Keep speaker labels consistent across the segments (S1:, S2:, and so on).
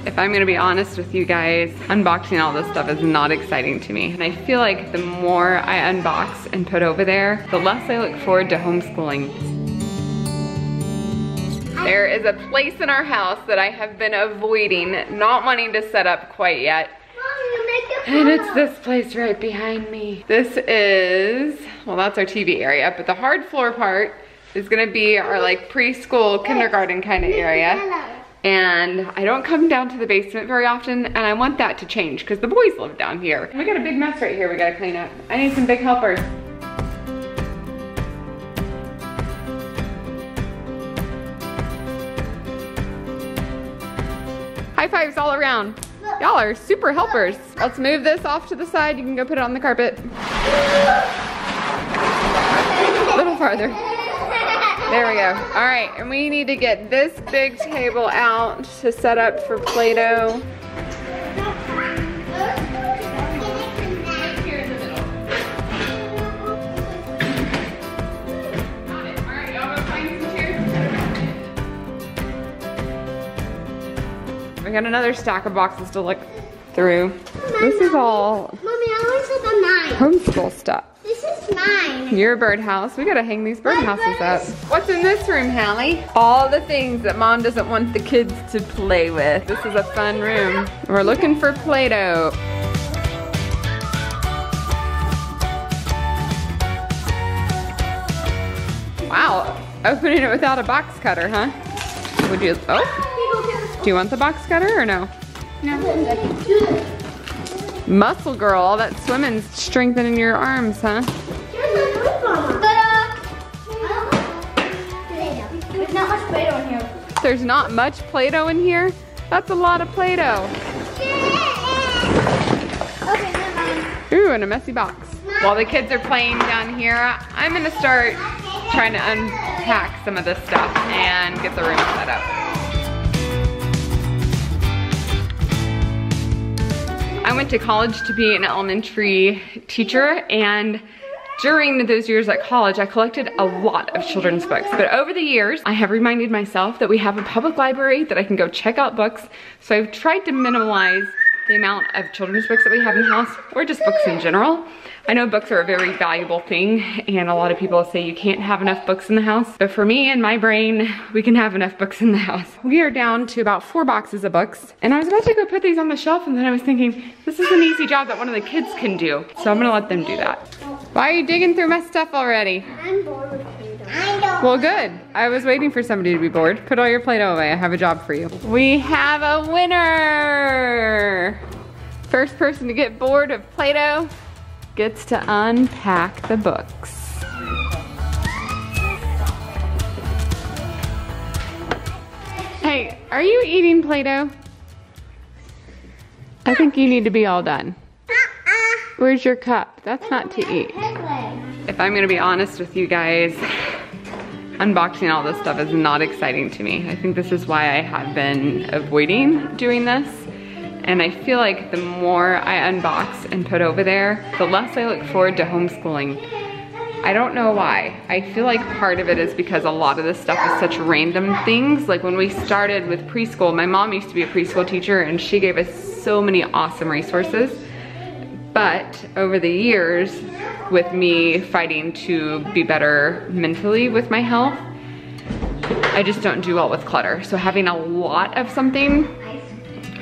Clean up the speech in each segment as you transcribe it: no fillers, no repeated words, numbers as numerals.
S1: If I'm gonna be honest with you guys, unboxing all this stuff is not exciting to me. And I feel like the more I unbox and put over there, the less I look forward to homeschooling. There is a place in our house that I have been avoiding, not wanting to set up quite yet. And it's this place right behind me. This is, well, that's our TV area, but the hard floor part is gonna be our like preschool, kindergarten kind of area. And I don't come down to the basement very often, and I want that to change because the boys live down here. We got a big mess right here we gotta clean up. I need some big helpers. High fives all around. Y'all are super helpers. Let's move this off to the side. You can go put it on the carpet. A little farther. There we go. All right, and we need to get this big table out to set up for Play-Doh. We got another stack of boxes to look through. This is all homeschool stuff.
S2: This is mine.
S1: Your birdhouse. We gotta hang these birdhouses up. What's in this room, Hallie? All the things that Mom doesn't want the kids to play with. This is a fun room. We're looking for Play-Doh. Wow, opening it without a box cutter, huh? Would you, oh. Do you want the box cutter or no?
S2: No.
S1: Muscle girl, all that swimming's strengthening your arms, huh?
S2: There's not much Play-Doh in here.
S1: There's not much Play-Doh in here? That's a lot of Play-Doh.
S2: Okay, never mind.
S1: Ooh, and a messy box. While the kids are playing down here, I'm gonna start trying to unpack some of this stuff and get the room set up. I went to college to be an elementary teacher, and during those years at college, I collected a lot of children's books. But over the years, I have reminded myself that we have a public library that I can go check out books. So I've tried to minimize the amount of children's books that we have in the house, or just books in general. I know books are a very valuable thing, and a lot of people say you can't have enough books in the house. But for me and my brain, we can have enough books in the house. We are down to about 4 boxes of books, and I was about to go put these on the shelf, and then I was thinking, this is an easy job that one of the kids can do. So I'm gonna let them do that. Why are you digging through my stuff already?
S2: I'm bored with Play-Doh.
S1: Well, good. I was waiting for somebody to be bored. Put all your Play-Doh away. I have a job for you. We have a winner! First person to get bored of Play-Doh gets to unpack the books. Hey, are you eating Play-Doh? I think you need to be all done. Where's your cup? That's not to eat. If I'm gonna be honest with you guys, unboxing all this stuff is not exciting to me. I think this is why I have been avoiding doing this. And I feel like the more I unbox and put over there, the less I look forward to homeschooling. I don't know why. I feel like part of it is because a lot of this stuff is such random things. Like when we started with preschool, my mom used to be a preschool teacher and she gave us so many awesome resources. But over the years, with me fighting to be better mentally with my health, I just don't do well with clutter. So having a lot of something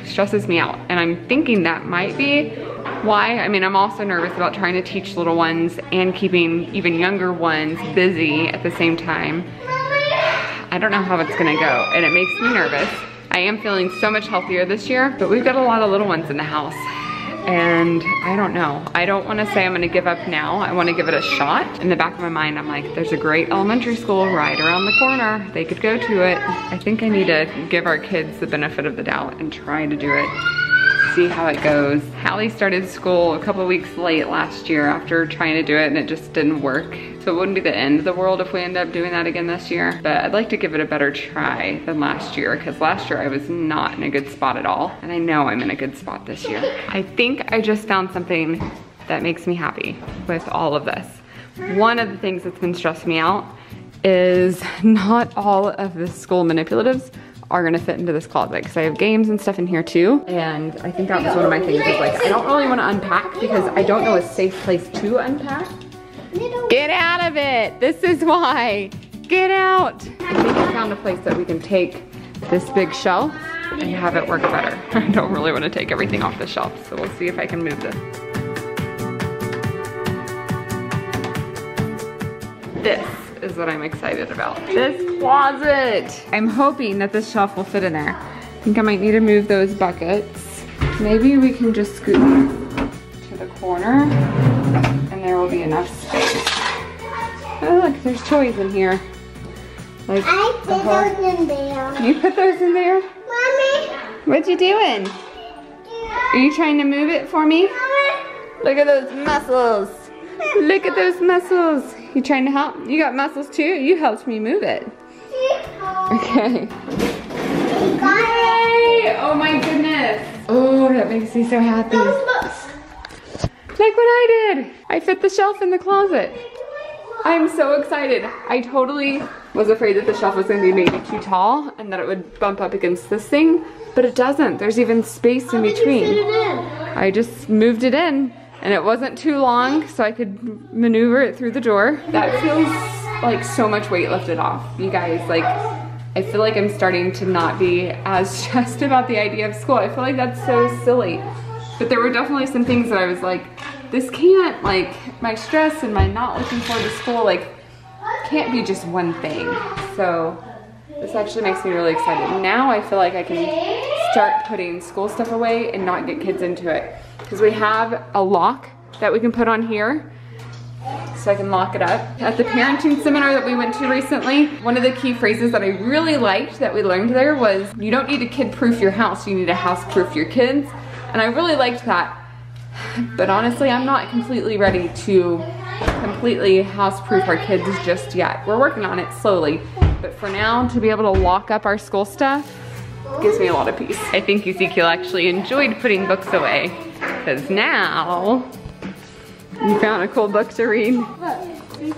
S1: stresses me out. And I'm thinking that might be why. I mean, I'm also nervous about trying to teach little ones and keeping even younger ones busy at the same time. I don't know how it's gonna go, and it makes me nervous. I am feeling so much healthier this year, but we've got a lot of little ones in the house. And I don't know. I don't want to say I'm going to give up now. I want to give it a shot. In the back of my mind, I'm like, there's a great elementary school right around the corner. They could go to it. I think I need to give our kids the benefit of the doubt and try to do it. See how it goes. Hallie started school a couple weeks late last year after trying to do it, and it just didn't work. So it wouldn't be the end of the world if we end up doing that again this year. But I'd like to give it a better try than last year, because last year I was not in a good spot at all. And I know I'm in a good spot this year. I think I just found something that makes me happy with all of this. One of the things that's been stressing me out is not all of the school manipulatives are gonna fit into this closet because I have games and stuff in here too. And I think that was one of my things is like, I don't really wanna unpack because I don't know a safe place to unpack. Get out of it, this is why. Get out. I think I found a place that we can take this big shelf and have it work better. I don't really wanna take everything off the shelf, so we'll see if I can move this. This is what I'm excited about. This closet. I'm hoping that this shelf will fit in there. I think I might need to move those buckets. Maybe we can just scoot to the corner and there will be enough space. Oh look, there's toys in here. Like
S2: I put those in there.
S1: You put those in there?
S2: Mommy.
S1: What you doing? Are you trying to move it for me? Look at those muscles. Look at those muscles. You trying to help? You got muscles too? You helped me move it. Okay. Yay! Oh my goodness. Oh, that makes me so happy. Like what I did. I fit the shelf in the closet. I'm so excited. I totally was afraid that the shelf was going to be maybe too tall and that it would bump up against this thing, but it doesn't. There's even space in between. I just moved it in. And it wasn't too long, so I could maneuver it through the door. That feels like so much weight lifted off. You guys, like, I feel like I'm starting to not be as stressed about the idea of school. I feel like that's so silly. But there were definitely some things that I was like, this can't, like, my stress and my not looking forward to school, like, can't be just one thing. So this actually makes me really excited. Now I feel like I can start putting school stuff away and not get kids into it. Because we have a lock that we can put on here, so I can lock it up. At the parenting seminar that we went to recently, one of the key phrases that I really liked that we learned there was, you don't need to kid-proof your house, you need to house-proof your kids. And I really liked that. But honestly, I'm not completely ready to completely house-proof our kids just yet. We're working on it slowly. But for now, to be able to lock up our school stuff gives me a lot of peace. I think Ezekiel actually enjoyed putting books away, because now you found a cool book to read.
S2: Look.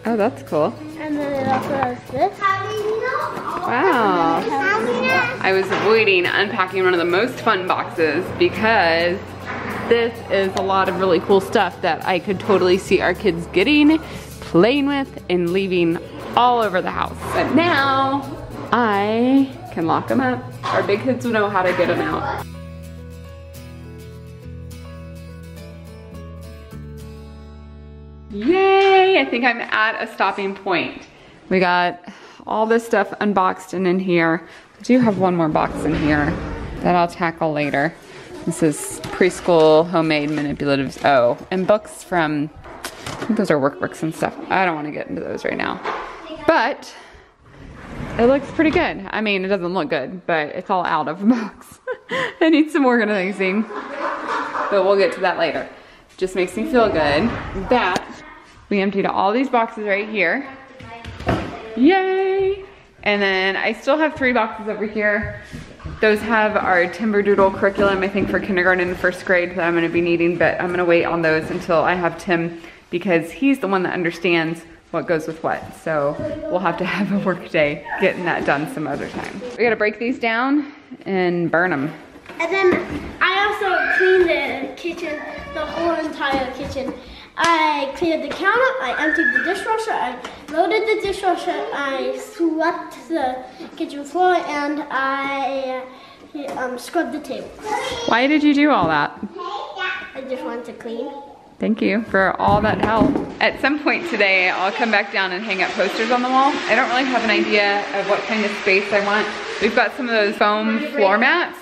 S1: Oh, that's cool.
S2: And then it also has this.
S1: Wow. I was avoiding unpacking one of the most fun boxes because this is a lot of really cool stuff that I could totally see our kids getting, playing with, and leaving all over the house. But now I can lock them up. Our big kids will know how to get them out. Yay! I think I'm at a stopping point. We got all this stuff unboxed and in here. I do have one more box in here that I'll tackle later. This is preschool homemade manipulatives. Oh, and books from, I think those are workbooks and stuff. I don't want to get into those right now. But it looks pretty good. I mean, it doesn't look good, but it's all out of the box. I need some organizing, but we'll get to that later. Just makes me feel good that we emptied all these boxes right here. Yay! And then I still have 3 boxes over here. Those have our Timberdoodle curriculum, I think for kindergarten and first grade that I'm gonna be needing, but I'm gonna wait on those until I have Tim because he's the one that understands what goes with what. So we'll have to have a work day getting that done some other time. We gotta break these down and burn them.
S2: And then I also cleaned the kitchen, the whole entire kitchen. I cleared the counter, I emptied the dishwasher, I loaded the dishwasher, I swept the kitchen floor, and I scrubbed the table.
S1: Why did you do all that?
S2: I just wanted to clean.
S1: Thank you for all that help. At some point today, I'll come back down and hang up posters on the wall. I don't really have an idea of what kind of space I want. We've got some of those foam floor mats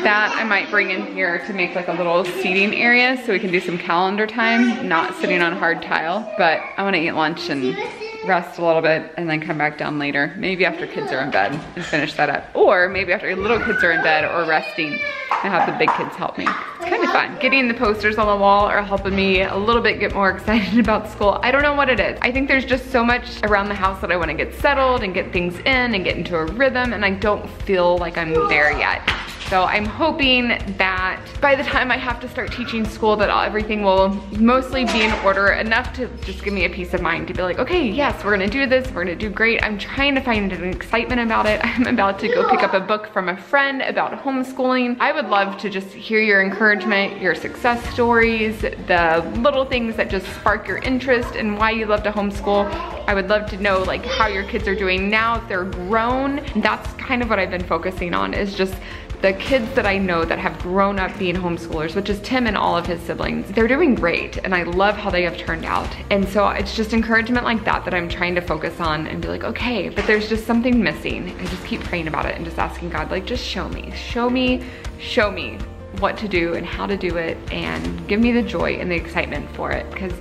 S1: that I might bring in here to make like a little seating area so we can do some calendar time, not sitting on hard tile. But I want to eat lunch and rest a little bit and then come back down later. Maybe after kids are in bed and finish that up. Or maybe after little kids are in bed or resting and have the big kids help me. It's kind of fun. Getting the posters on the wall are helping me a little bit get more excited about school. I don't know what it is. I think there's just so much around the house that I want to get settled and get things in and get into a rhythm, and I don't feel like I'm there yet. So I'm hoping that by the time I have to start teaching school that everything will mostly be in order, enough to just give me a peace of mind to be like, okay, yes, we're gonna do this, we're gonna do great. I'm trying to find an excitement about it. I'm about to go pick up a book from a friend about homeschooling. I would love to just hear your encouragement, your success stories, the little things that just spark your interest and why you love to homeschool. I would love to know like how your kids are doing now, if they're grown. That's kind of what I've been focusing on, is just the kids that I know that have grown up being homeschoolers, which is Tim and all of his siblings. They're doing great, and I love how they have turned out. And so it's just encouragement like that that I'm trying to focus on and be like, okay, but there's just something missing. I just keep praying about it and just asking God, like, just show me what to do and how to do it, and give me the joy and the excitement for it, because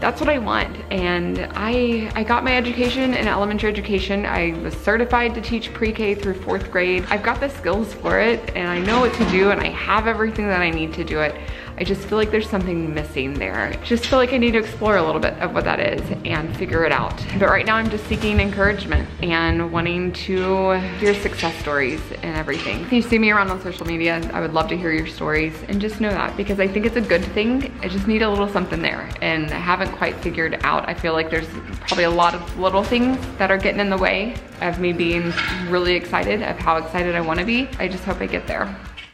S1: that's what I want. And I got my education in elementary education. I was certified to teach pre-K through 4th grade. I've got the skills for it, and I know what to do, and I have everything that I need to do it. I just feel like there's something missing there. Just feel like I need to explore a little bit of what that is and figure it out. But right now I'm just seeking encouragement and wanting to hear success stories and everything. If you see me around on social media, I would love to hear your stories, and just know that, because I think it's a good thing. I just need a little something there, and I haven't quite figured out. I feel like there's probably a lot of little things that are getting in the way of me being really excited, of how excited I want to be. I just hope I get there.